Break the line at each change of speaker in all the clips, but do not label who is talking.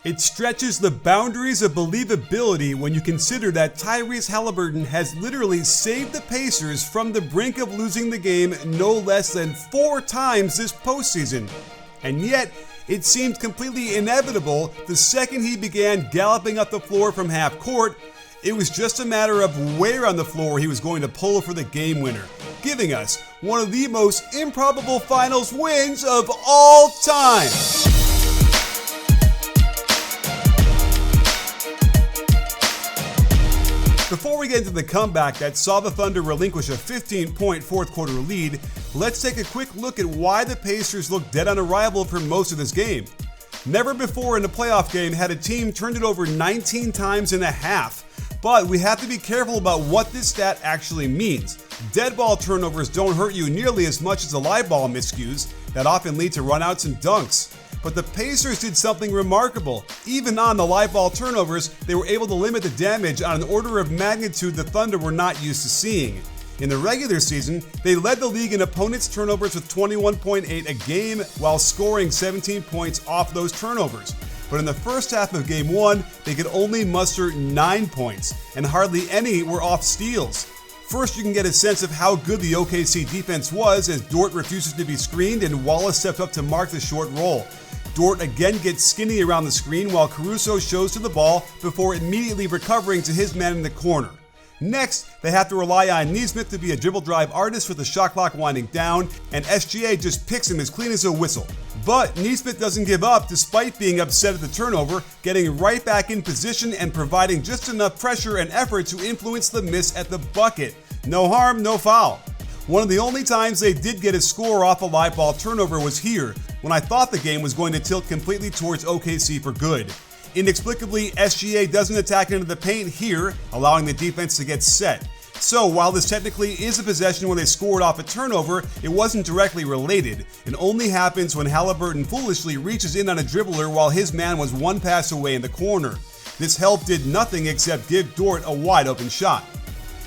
It stretches the boundaries of believability when you consider that Tyrese Haliburton has literally saved the Pacers from the brink of losing the game no less than 4 times this postseason. And yet, it seemed completely inevitable the second he began galloping up the floor from half court. It was just a matter of where on the floor he was going to pull for the game winner, giving us one of the most improbable finals wins of all time. Before we get into the comeback that saw the Thunder relinquish a 15-point fourth-quarter lead, let's take a quick look at why the Pacers looked dead on arrival for most of this game. Never before in a playoff game had a team turned it over 19 times in a half, but we have to be careful about what this stat actually means. Dead ball turnovers don't hurt you nearly as much as the live ball miscues that often lead to runouts and dunks. But the Pacers did something remarkable. Even on the live ball turnovers, they were able to limit the damage on an order of magnitude the Thunder were not used to seeing. In the regular season, they led the league in opponents' turnovers with 21.8 a game while scoring 17 points off those turnovers. But in the first half of Game 1, they could only muster 9 points, and hardly any were off steals. First, you can get a sense of how good the OKC defense was as Dort refuses to be screened and Wallace steps up to mark the short roll. Dort again gets skinny around the screen while Caruso shows to the ball before immediately recovering to his man in the corner. Next, they have to rely on Nesmith to be a dribble drive artist with the shot clock winding down, and SGA just picks him as clean as a whistle. But Nesmith doesn't give up despite being upset at the turnover, getting right back in position and providing just enough pressure and effort to influence the miss at the bucket. No harm, no foul. One of the only times they did get a score off a live ball turnover was here, when I thought the game was going to tilt completely towards OKC for good. Inexplicably, SGA doesn't attack into the paint here, allowing the defense to get set. So while this technically is a possession where they scored off a turnover, it wasn't directly related. It only happens when Haliburton foolishly reaches in on a dribbler while his man was one pass away in the corner. This help did nothing except give Dort a wide open shot.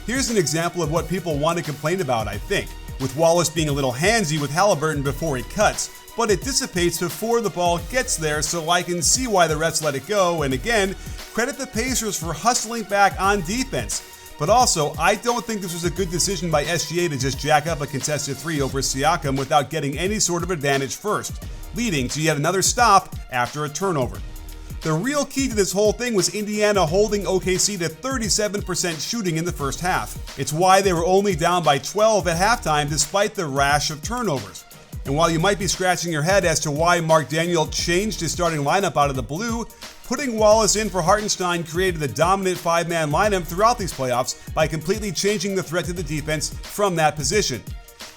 Here's an example of what people want to complain about, I think, with Wallace being a little handsy with Haliburton before he cuts, but it dissipates before the ball gets there, so I can see why the refs let it go, and again, credit the Pacers for hustling back on defense. But also, I don't think this was a good decision by SGA to just jack up a contested 3 over Siakam without getting any sort of advantage first, leading to yet another stop after a turnover. The real key to this whole thing was Indiana holding OKC to 37% shooting in the first half. It's why they were only down by 12 at halftime despite the rash of turnovers. And while you might be scratching your head as to why Mark Daniel changed his starting lineup out of the blue, putting Wallace in for Hartenstein created the dominant 5-man lineup throughout these playoffs by completely changing the threat to the defense from that position.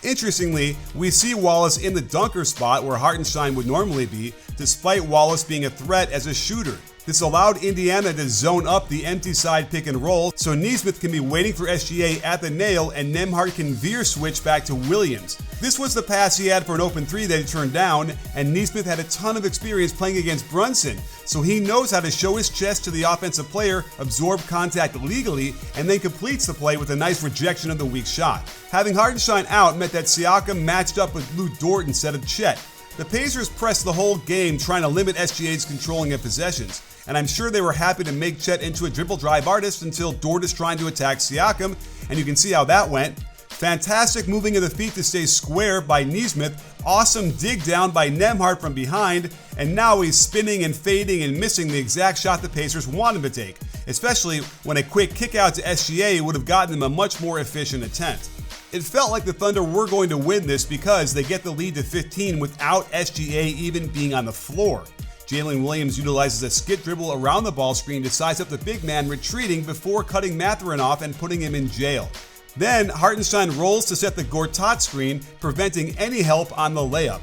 Interestingly, we see Wallace in the dunker spot where Hartenstein would normally be, despite Wallace being a threat as a shooter. This allowed Indiana to zone up the empty side pick and roll, so Nesmith can be waiting for SGA at the nail and Nembhard can veer switch back to Williams. This was the pass he had for an open 3 that he turned down, and Nesmith had a ton of experience playing against Brunson, so he knows how to show his chest to the offensive player, absorb contact legally, and then completes the play with a nice rejection of the weak shot. Having Hartenstein out meant that Siakam matched up with Lou Dort instead of Chet. The Pacers pressed the whole game trying to limit SGA's controlling of possessions, and I'm sure they were happy to make Chet into a dribble drive artist until Dort is trying to attack Siakam, and you can see how that went. Fantastic moving of the feet to stay square by Nesmith, awesome dig down by Nembhard from behind, and now he's spinning and fading and missing the exact shot the Pacers want him to take, especially when a quick kick out to SGA would have gotten him a much more efficient attempt. It felt like the Thunder were going to win this because they get the lead to 15 without SGA even being on the floor. Jalen Williams utilizes a skid dribble around the ball screen to size up the big man retreating before cutting Mathurin off and putting him in jail. Then Hartenstein rolls to set the Gortat screen, preventing any help on the layup.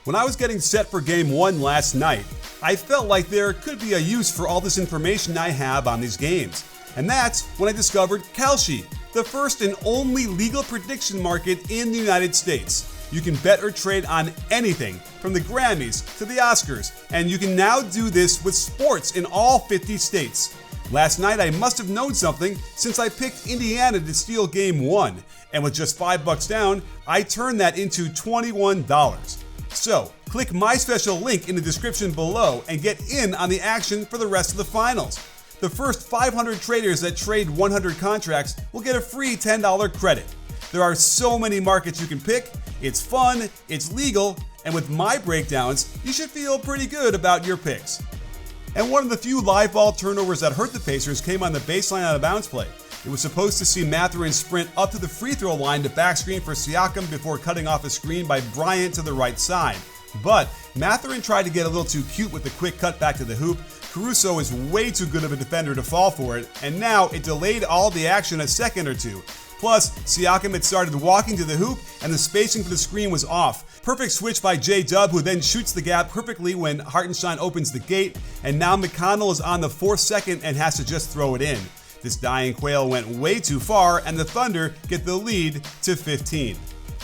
When I was getting set for Game 1 last night, I felt like there could be a use for all this information I have on these games. And that's when I discovered Kalshi, the first and only legal prediction market in the United States. You can bet or trade on anything, from the Grammys to the Oscars, and you can now do this with sports in all 50 states. Last night I must have known something since I picked Indiana to steal Game 1, and with just $5 down, I turned that into $21. So, click my special link in the description below and get in on the action for the rest of the finals. The first 500 traders that trade 100 contracts will get a free $10 credit. There are so many markets you can pick, it's fun, it's legal, and with my breakdowns, you should feel pretty good about your picks. And one of the few live ball turnovers that hurt the Pacers came on the baseline out of bounds play. It was supposed to see Mathurin sprint up to the free throw line to back screen for Siakam before cutting off a screen by Bryant to the right side. But Mathurin tried to get a little too cute with the quick cut back to the hoop. Caruso is way too good of a defender to fall for it, and now it delayed all the action a second or two. Plus, Siakam had started walking to the hoop, and the spacing for the screen was off. Perfect switch by J-Dub, who then shoots the gap perfectly when Hartenstein opens the gate, and now McConnell is on the 4th second and has to just throw it in. This dying quail went way too far, and the Thunder get the lead to 15.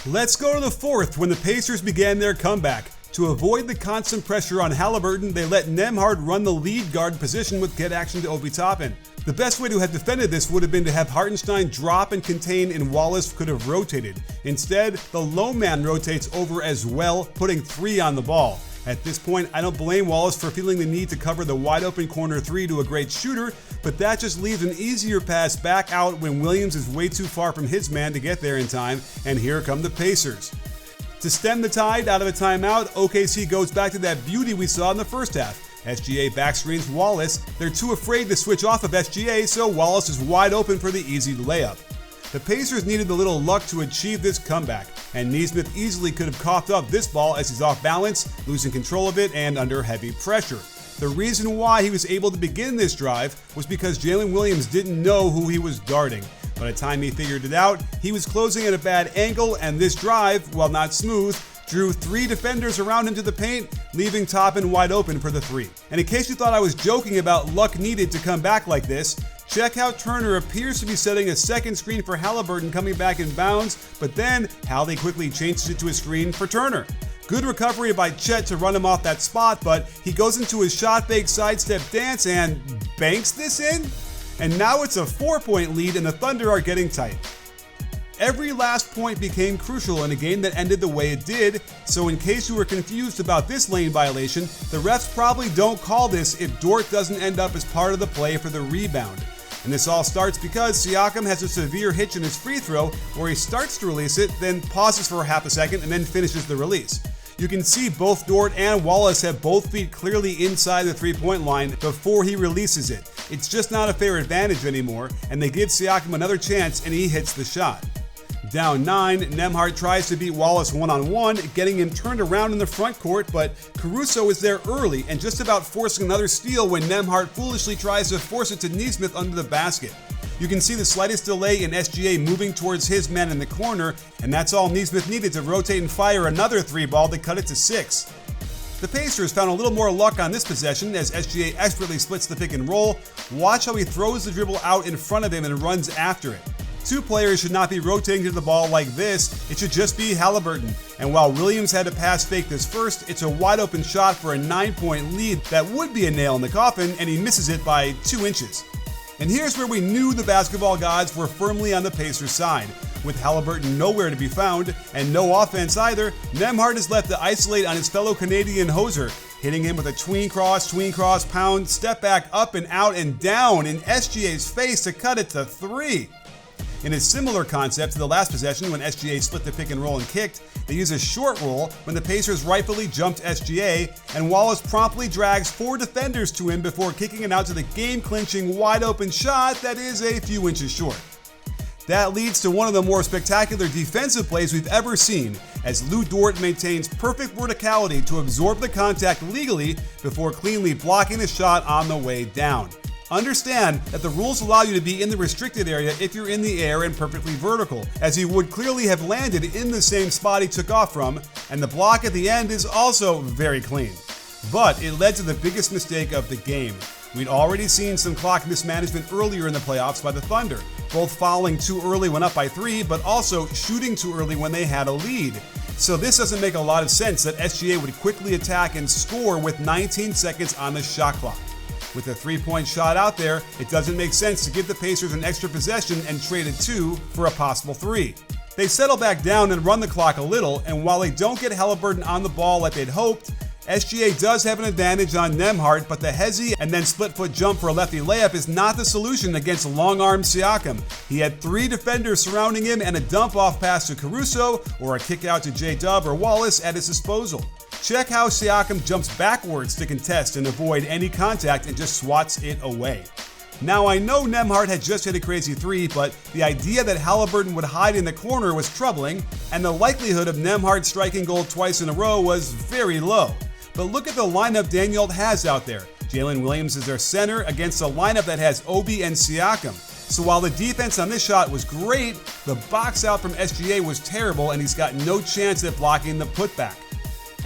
Let's go to the 4th when the Pacers began their comeback. To avoid the constant pressure on Haliburton, they let Nembhard run the lead guard position with get action to Obi Toppin. The best way to have defended this would have been to have Hartenstein drop and contain, and Wallace could have rotated. Instead, the lone man rotates over as well, putting 3 on the ball. At this point, I don't blame Wallace for feeling the need to cover the wide open corner 3 to a great shooter, but that just leaves an easier pass back out when Williams is way too far from his man to get there in time, and here come the Pacers. To stem the tide out of a timeout, OKC goes back to that beauty we saw in the first half. SGA backscreens Wallace. They're too afraid to switch off of SGA, so Wallace is wide open for the easy layup. The Pacers needed a little luck to achieve this comeback, and Nesmith easily could have coughed up this ball as he's off balance, losing control of it, and under heavy pressure. The reason why he was able to begin this drive was because Jalen Williams didn't know who he was guarding. By the time he figured it out, he was closing at a bad angle, and this drive, while not smooth, drew 3 defenders around him to the paint, leaving Toppin wide open for the 3. And in case you thought I was joking about luck needed to come back like this, check how Turner appears to be setting a second screen for Haliburton coming back in bounds, but then Hallie quickly changes it to a screen for Turner. Good recovery by Chet to run him off that spot, but he goes into his shot fake sidestep dance and banks this in? And now it's a 4-point lead and the Thunder are getting tight. Every last point became crucial in a game that ended the way it did, so in case you were confused about this lane violation, the refs probably don't call this if Dort doesn't end up as part of the play for the rebound. And this all starts because Siakam has a severe hitch in his free throw where he starts to release it, then pauses for half a second and then finishes the release. You can see both Dort and Wallace have both feet clearly inside the 3-point line before he releases it. It's just not a fair advantage anymore, and they give Siakam another chance and he hits the shot. Down 9, Nembhard tries to beat Wallace one-on-one, getting him turned around in the front court, but Caruso is there early and just about forcing another steal when Nembhard foolishly tries to force it to Nesmith under the basket. You can see the slightest delay in SGA moving towards his man in the corner, and that's all Nesmith needed to rotate and fire another 3-ball to cut it to 6. The Pacers found a little more luck on this possession as SGA expertly splits the pick and roll. Watch how he throws the dribble out in front of him and runs after it. 2 players should not be rotating to the ball like this, it should just be Haliburton. And while Williams had to pass fake this first, it's a wide open shot for a 9-point lead that would be a nail in the coffin, and he misses it by 2 inches. And here's where we knew the basketball gods were firmly on the Pacers' side. With Haliburton nowhere to be found, and no offense either, Nembhard is left to isolate on his fellow Canadian hoser, hitting him with a tween cross, pound, step back, up and out and down in SGA's face to cut it to 3. In a similar concept to the last possession when SGA split the pick and roll and kicked, they use a short roll when the Pacers rightfully jumped SGA, and Wallace promptly drags 4 defenders to him before kicking it out to the game-clinching wide-open shot that is a few inches short. That leads to one of the more spectacular defensive plays we've ever seen, as Lou Dort maintains perfect verticality to absorb the contact legally before cleanly blocking the shot on the way down. Understand that the rules allow you to be in the restricted area if you're in the air and perfectly vertical, as he would clearly have landed in the same spot he took off from, and the block at the end is also very clean. But it led to the biggest mistake of the game. We'd already seen some clock mismanagement earlier in the playoffs by the Thunder, both fouling too early when up by 3, but also shooting too early when they had a lead. So this doesn't make a lot of sense that SGA would quickly attack and score with 19 seconds on the shot clock. With a 3-point shot out there, it doesn't make sense to give the Pacers an extra possession and trade a 2 for a possible 3. They settle back down and run the clock a little, and while they don't get Haliburton on the ball like they'd hoped, SGA does have an advantage on Nembhard, but the hezzy and then split-foot jump for a lefty layup is not the solution against long-arm Siakam. He had 3 defenders surrounding him and a dump-off pass to Caruso or a kick-out to J-Dub or Wallace at his disposal. Check how Siakam jumps backwards to contest and avoid any contact and just swats it away. Now, I know Nembhard had just hit a crazy 3, but the idea that Haliburton would hide in the corner was troubling, and the likelihood of Nembhard striking gold twice in a row was very low. But look at the lineup Daniel has out there. Jalen Williams is their center against a lineup that has Obi and Siakam. So while the defense on this shot was great, the box out from SGA was terrible, and he's got no chance at blocking the putback.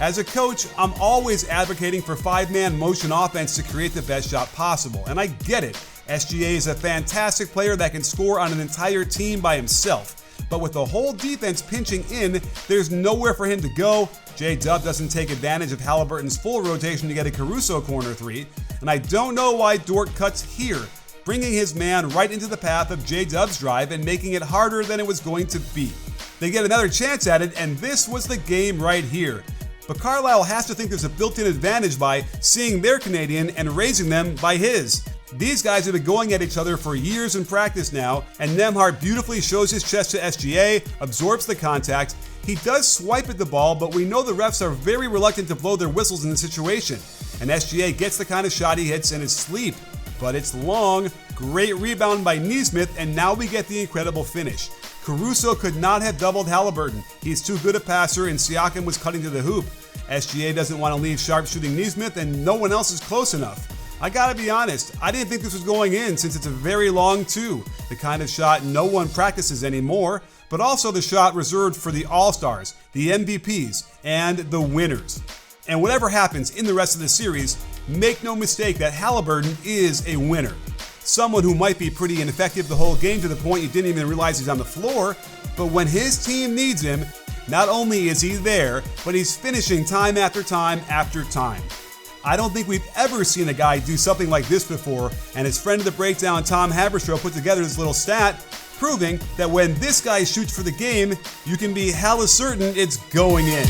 As a coach, I'm always advocating for 5-man motion offense to create the best shot possible, and I get it. SGA is a fantastic player that can score on an entire team by himself, but with the whole defense pinching in, there's nowhere for him to go. J-Dub doesn't take advantage of Haliburton's full rotation to get a Caruso corner 3, and I don't know why Dort cuts here, bringing his man right into the path of J-Dub's drive and making it harder than it was going to be. They get another chance at it, and this was the game right here. But Carlisle has to think there's a built-in advantage by seeing their Canadian and raising them by his. These guys have been going at each other for years in practice now, and Nembhard beautifully shows his chest to SGA, absorbs the contact. He does swipe at the ball, but we know the refs are very reluctant to blow their whistles in the situation, and SGA gets the kind of shot he hits in his sleep. But it's long, great rebound by Nesmith, and now we get the incredible finish. Caruso could not have doubled Haliburton. He's too good a passer, and Siakam was cutting to the hoop. SGA doesn't want to leave sharpshooting Nesmith, and no one else is close enough. I gotta be honest, I didn't think this was going in since it's a very long 2, the kind of shot no one practices anymore, but also the shot reserved for the All-Stars, the MVPs, and the winners. And whatever happens in the rest of the series, make no mistake that Haliburton is a winner. Someone who might be pretty ineffective the whole game to the point you didn't even realize he's on the floor, but when his team needs him, not only is he there, but he's finishing time after time after time. I don't think we've ever seen a guy do something like this before, and his friend of the breakdown, Tom Haberstroh, put together this little stat, proving that when this guy shoots for the game, you can be hella certain it's going in.